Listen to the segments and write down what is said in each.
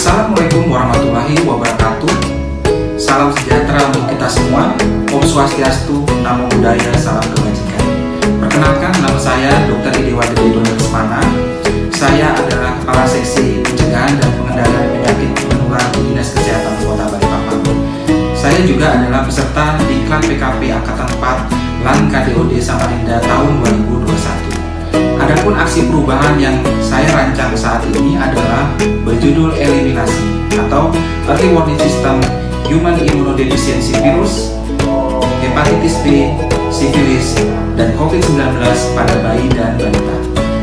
Assalamualaikum warahmatullahi wabarakatuh. Salam sejahtera untuk kita semua. Om Swastiastu, Namo Buddhaya, salam kebajikan. Perkenalkan, nama saya Dr. Idewa Desmana. Saya adalah Kepala Seksi Pencegahan dan Pengendalian Penyakit Menular di Dinas Kesehatan Kota Balikpapan. Saya juga adalah peserta Diklat PKP Angkatan 4 LAN KDOD Samarinda tahun 2021. Adapun aksi perubahan yang saya rancang saat ini adalah berjudul eliminasi atau Early Warning System Human Immunodeficiency Virus, hepatitis B, sifilis, dan COVID-19 pada bayi dan balita.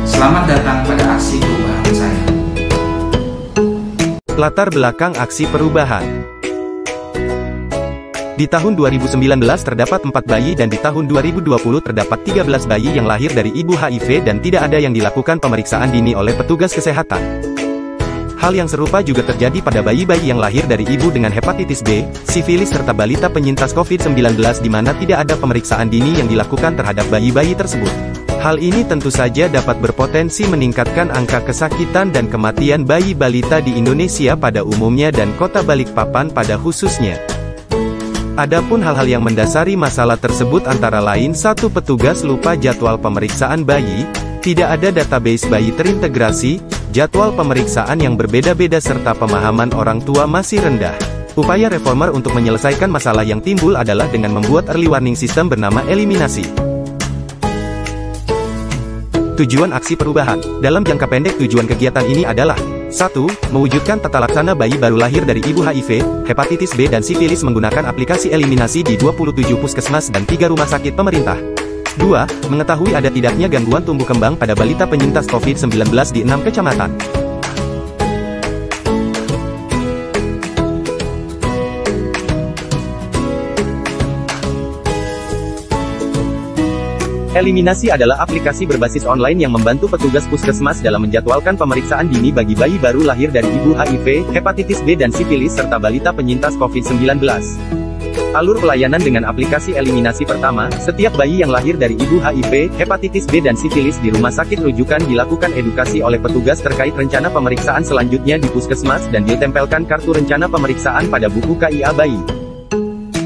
Selamat datang pada aksi perubahan saya. Latar belakang aksi perubahan. Di tahun 2019 terdapat 4 bayi dan di tahun 2020 terdapat 13 bayi yang lahir dari ibu HIV dan tidak ada yang dilakukan pemeriksaan dini oleh petugas kesehatan. Hal yang serupa juga terjadi pada bayi-bayi yang lahir dari ibu dengan hepatitis B, sifilis serta balita penyintas COVID-19 di mana tidak ada pemeriksaan dini yang dilakukan terhadap bayi-bayi tersebut. Hal ini tentu saja dapat berpotensi meningkatkan angka kesakitan dan kematian bayi balita di Indonesia pada umumnya dan Kota Balikpapan pada khususnya. Adapun hal-hal yang mendasari masalah tersebut antara lain: 1. Petugas lupa jadwal pemeriksaan bayi, tidak ada database bayi terintegrasi, jadwal pemeriksaan yang berbeda-beda serta pemahaman orang tua masih rendah. Upaya reformer untuk menyelesaikan masalah yang timbul adalah dengan membuat early warning system bernama eliminasi. Tujuan aksi perubahan. Dalam jangka pendek tujuan kegiatan ini adalah 1. Mewujudkan tata laksana bayi baru lahir dari ibu HIV, hepatitis B dan sifilis menggunakan aplikasi eliminasi di 27 puskesmas dan 3 rumah sakit pemerintah. 2. Mengetahui ada tidaknya gangguan tumbuh kembang pada balita penyintas COVID-19 di 6 kecamatan. Eliminasi adalah aplikasi berbasis online yang membantu petugas puskesmas dalam menjadwalkan pemeriksaan dini bagi bayi baru lahir dari ibu HIV, hepatitis B dan sifilis serta balita penyintas COVID-19. Alur pelayanan dengan aplikasi eliminasi: pertama, setiap bayi yang lahir dari ibu HIV, hepatitis B dan sifilis di rumah sakit rujukan dilakukan edukasi oleh petugas terkait rencana pemeriksaan selanjutnya di puskesmas dan ditempelkan kartu rencana pemeriksaan pada buku KIA bayi.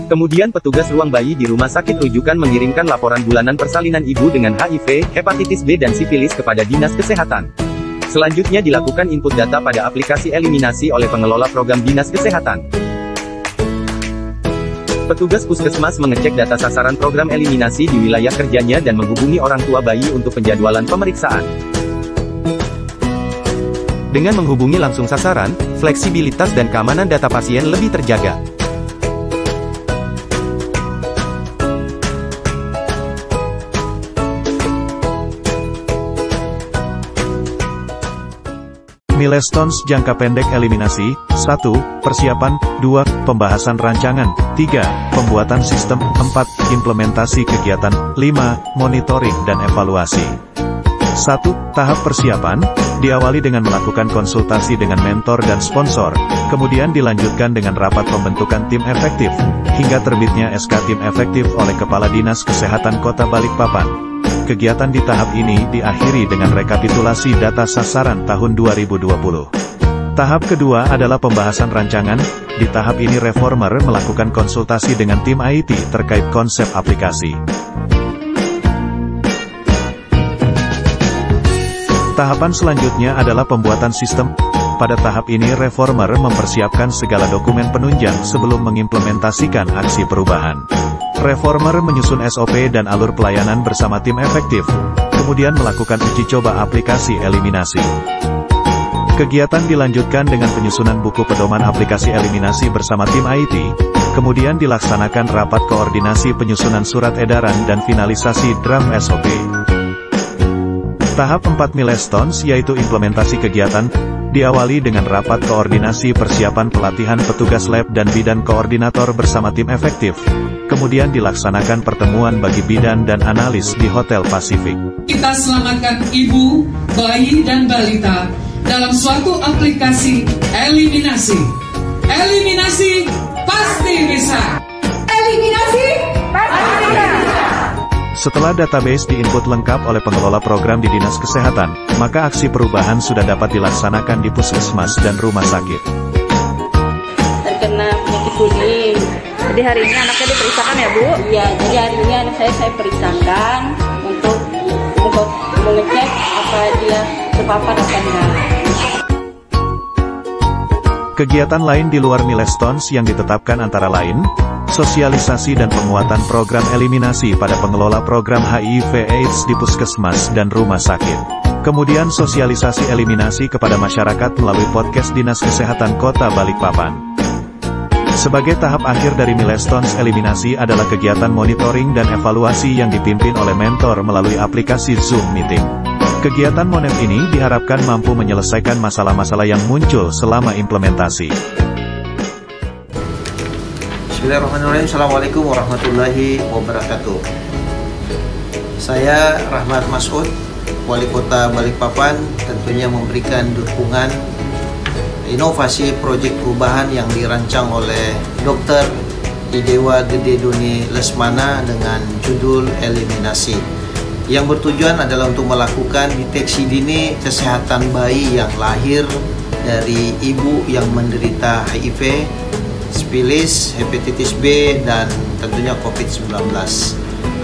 Kemudian petugas ruang bayi di rumah sakit rujukan mengirimkan laporan bulanan persalinan ibu dengan HIV, hepatitis B dan sifilis kepada Dinas Kesehatan. Selanjutnya dilakukan input data pada aplikasi eliminasi oleh pengelola program Dinas Kesehatan. Petugas puskesmas mengecek data sasaran program eliminasi di wilayah kerjanya dan menghubungi orang tua bayi untuk penjadwalan pemeriksaan. Dengan menghubungi langsung sasaran, fleksibilitas dan keamanan data pasien lebih terjaga. Milestones jangka pendek eliminasi: 1. Persiapan, 2. Pembahasan rancangan, 3. Pembuatan sistem, 4. Implementasi kegiatan, 5. Monitoring dan evaluasi. 1. Tahap persiapan, diawali dengan melakukan konsultasi dengan mentor dan sponsor, kemudian dilanjutkan dengan rapat pembentukan tim efektif, hingga terbitnya SK tim efektif oleh Kepala Dinas Kesehatan Kota Balikpapan. Kegiatan di tahap ini diakhiri dengan rekapitulasi data sasaran tahun 2020. Tahap kedua adalah pembahasan rancangan. Di tahap ini reformer melakukan konsultasi dengan tim IT terkait konsep aplikasi. Tahapan selanjutnya adalah pembuatan sistem. Pada tahap ini reformer mempersiapkan segala dokumen penunjang sebelum mengimplementasikan aksi perubahan. Reformer menyusun SOP dan alur pelayanan bersama tim efektif, kemudian melakukan uji coba aplikasi eliminasi. Kegiatan dilanjutkan dengan penyusunan buku pedoman aplikasi eliminasi bersama tim IT, kemudian dilaksanakan rapat koordinasi penyusunan surat edaran dan finalisasi draft SOP. Tahap 4 milestones yaitu implementasi kegiatan, diawali dengan rapat koordinasi persiapan pelatihan petugas lab dan bidan koordinator bersama tim efektif. Kemudian dilaksanakan pertemuan bagi bidan dan analis di Hotel Pasifik. Kita selamatkan ibu, bayi, dan balita dalam suatu aplikasi eliminasi. Eliminasi pasti bisa. Eliminasi pasti bisa. Setelah database diinput lengkap oleh pengelola program di Dinas Kesehatan, maka aksi perubahan sudah dapat dilaksanakan di puskesmas dan rumah sakit. Terkena penyakit kuning. Jadi hari ini anaknya diperiksakan ya, Bu? Iya, jadi hari ini anak saya periksakan untuk mengecek apa dia terpapar apa enggak. Kegiatan lain di luar milestones yang ditetapkan antara lain, sosialisasi dan penguatan program eliminasi pada pengelola program HIV/AIDS di puskesmas dan rumah sakit. Kemudian sosialisasi eliminasi kepada masyarakat melalui podcast Dinas Kesehatan Kota Balikpapan. Sebagai tahap akhir dari milestones eliminasi adalah kegiatan monitoring dan evaluasi yang dipimpin oleh mentor melalui aplikasi Zoom Meeting. Kegiatan monet ini diharapkan mampu menyelesaikan masalah-masalah yang muncul selama implementasi. Bismillahirrahmanirrahim. Assalamualaikum warahmatullahi wabarakatuh. Saya Rahmat Masud, Wali Kota Balikpapan, tentunya memberikan dukungan inovasi proyek perubahan yang dirancang oleh Dr. Idewa Gede Doni Lesmana dengan judul Eliminasi, yang bertujuan adalah untuk melakukan deteksi dini kesehatan bayi yang lahir dari ibu yang menderita HIV, sifilis, hepatitis B, dan tentunya COVID-19.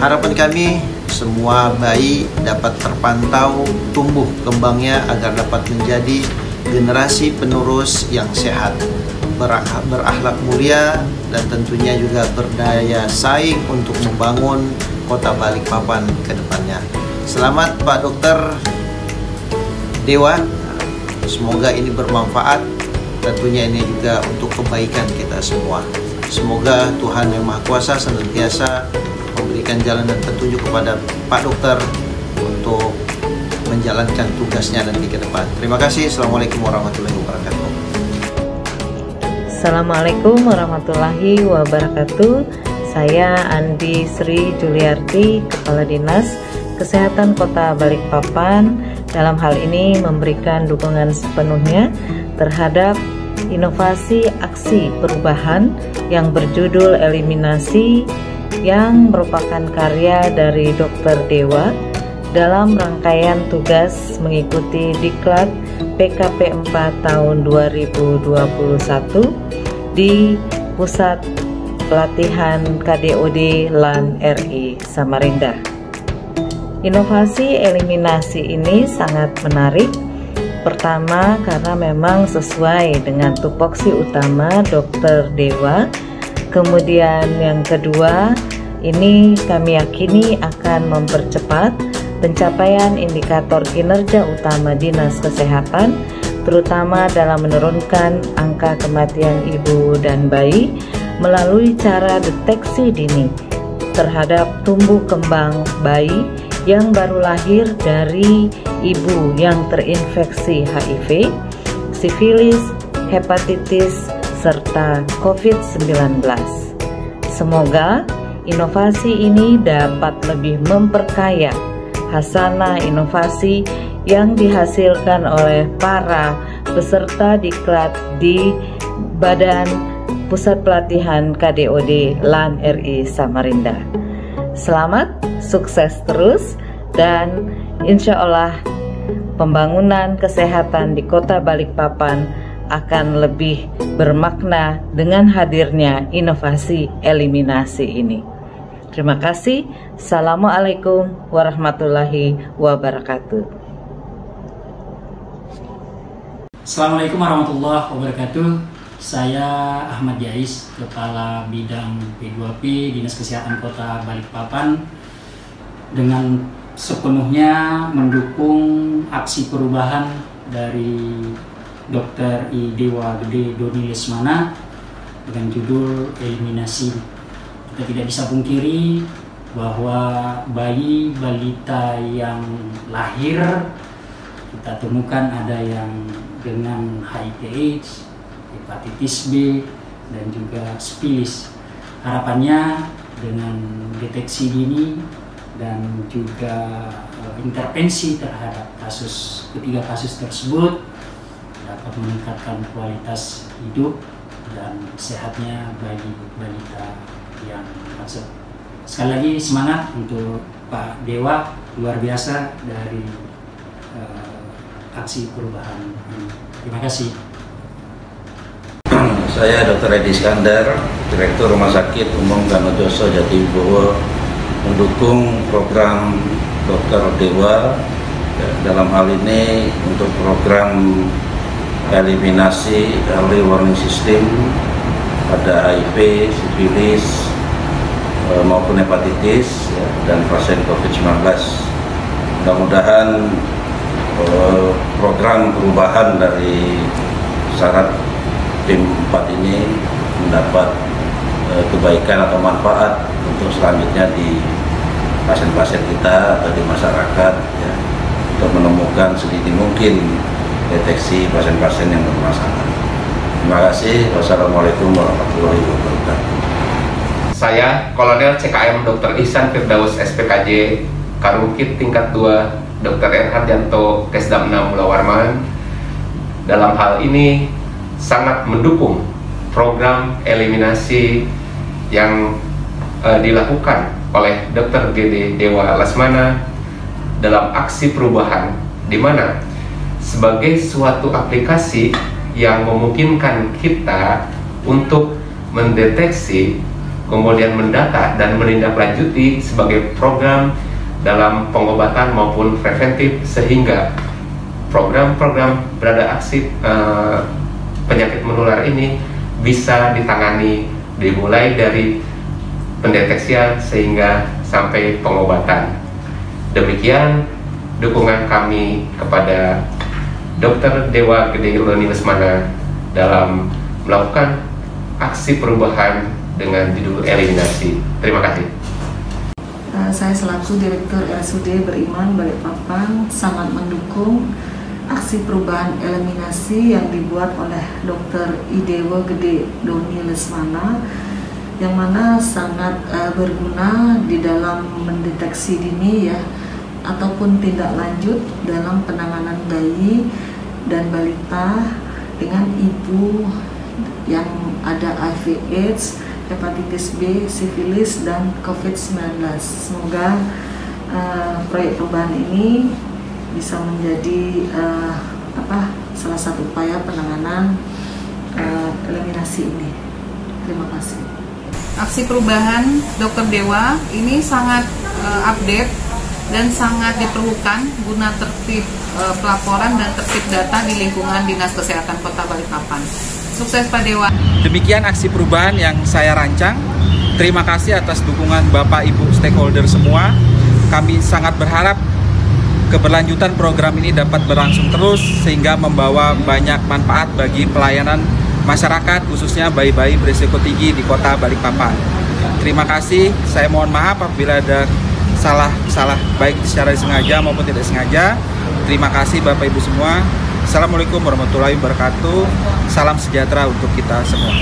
Harapan kami semua bayi dapat terpantau tumbuh kembangnya agar dapat menjadi generasi penerus yang sehat, berakhlak mulia, dan tentunya juga berdaya saing untuk membangun Kota Balikpapan ke depannya. Selamat Pak Dokter Dewa, semoga ini bermanfaat. Tentunya ini juga untuk kebaikan kita semua. Semoga Tuhan Yang Maha Kuasa senantiasa memberikan jalan dan petunjuk kepada Pak Dokter untuk menjalankan tugasnya nanti ke depan. Terima kasih. Assalamualaikum warahmatullahi wabarakatuh. Assalamualaikum warahmatullahi wabarakatuh. Saya Andi Sri Juliarti, Kepala Dinas Kesehatan Kota Balikpapan, dalam hal ini memberikan dukungan sepenuhnya terhadap inovasi aksi perubahan yang berjudul Eliminasi, yang merupakan karya dari Dr. Dewa dalam rangkaian tugas mengikuti Diklat PKP 4 tahun 2021 di Pusat Pelatihan KDOD LAN RI Samarinda. Inovasi eliminasi ini sangat menarik. Pertama, karena memang sesuai dengan tupoksi utama Dr. Dewa. Kemudian yang kedua, ini kami yakini akan mempercepat pencapaian indikator kinerja utama Dinas Kesehatan, terutama dalam menurunkan angka kematian ibu dan bayi melalui cara deteksi dini terhadap tumbuh kembang bayi yang baru lahir dari ibu yang terinfeksi HIV, sifilis, hepatitis, serta COVID-19. Semoga inovasi ini dapat lebih memperkaya hasanah inovasi yang dihasilkan oleh para peserta diklat di Badan Pusat Pelatihan KDOD LAN RI Samarinda. Selamat, sukses terus, dan insya Allah pembangunan kesehatan di Kota Balikpapan akan lebih bermakna dengan hadirnya inovasi eliminasi ini. Terima kasih. Assalamualaikum warahmatullahi wabarakatuh. Assalamualaikum warahmatullahi wabarakatuh. Saya Ahmad Jais, Kepala Bidang P2P Dinas Kesehatan Kota Balikpapan, dengan sepenuhnya mendukung aksi perubahan dari Dr. Idewa Gede Doni Lesmana dengan judul Eliminasi. Kita tidak bisa pungkiri bahwa bayi balita yang lahir kita temukan ada yang dengan HIV/AIDS, hepatitis B, dan juga sifilis. Harapannya dengan deteksi dini dan juga intervensi terhadap ketiga kasus tersebut dapat meningkatkan kualitas hidup dan sehatnya bagi balita yang masuk. sekali lagi semangat untuk Pak Dewa, luar biasa dari aksi perubahan. Terima kasih. Saya Dr. Edi Iskandar, Direktur Rumah Sakit Umum Ganojoso Jatiwibowo, mendukung program Dr. Dewa dalam hal ini untuk program eliminasi early warning system pada HIV, sifilis maupun hepatitis dan pasien COVID-19. Mudah-mudahan program perubahan dari syarat tim 4 ini mendapat kebaikan atau manfaat untuk selanjutnya di pasien-pasien kita atau di masyarakat ya, untuk menemukan sedini mungkin deteksi pasien-pasien yang bermasalah. Terima kasih. Wassalamualaikum warahmatullahi wabarakatuh. Saya Kolonel CKM Dr. Ihsan Firdaus SPKJ Karukit tingkat 2 Dr. R. Harjanto Kesdam 6 Mulawarman dalam hal ini sangat mendukung program eliminasi yang dilakukan oleh Dr. GD Dewa Lesmana dalam aksi perubahan, di mana sebagai suatu aplikasi yang memungkinkan kita untuk mendeteksi, kemudian mendata dan menindaklanjuti sebagai program dalam pengobatan maupun preventif, sehingga program-program berada aksi penyakit menular ini bisa ditangani dimulai dari pendeteksian sehingga sampai pengobatan. Demikian dukungan kami kepada Dr. Dewa Gede Uloni Lesmana dalam melakukan aksi perubahan dengan judul eliminasi. Terima kasih. Saya selaku Direktur RSUD Beriman Balikpapan sangat mendukung aksi perubahan eliminasi yang dibuat oleh Dr. Idewa Gede Doni Lesmana, yang mana sangat berguna di dalam mendeteksi dini ya, ataupun tindak lanjut dalam penanganan bayi dan balita dengan ibu yang ada HIV/AIDS, hepatitis B, sifilis, dan COVID-19. Semoga proyek perubahan ini bisa menjadi salah satu upaya penanganan eliminasi ini. Terima kasih. Aksi perubahan Dr. Dewa ini sangat update dan sangat diperlukan guna tertib pelaporan dan tertib data di lingkungan Dinas Kesehatan Kota Balikpapan. Sukses Pak Dewa. Demikian aksi perubahan yang saya rancang. Terima kasih atas dukungan Bapak Ibu stakeholder semua. Kami sangat berharap keberlanjutan program ini dapat berlangsung terus sehingga membawa banyak manfaat bagi pelayanan masyarakat, khususnya bayi-bayi berisiko tinggi di Kota Balikpapan. Terima kasih. Saya mohon maaf apabila ada salah baik secara disengaja maupun tidak sengaja. Terima kasih Bapak Ibu semua. Assalamualaikum warahmatullahi wabarakatuh. Salam sejahtera untuk kita semua.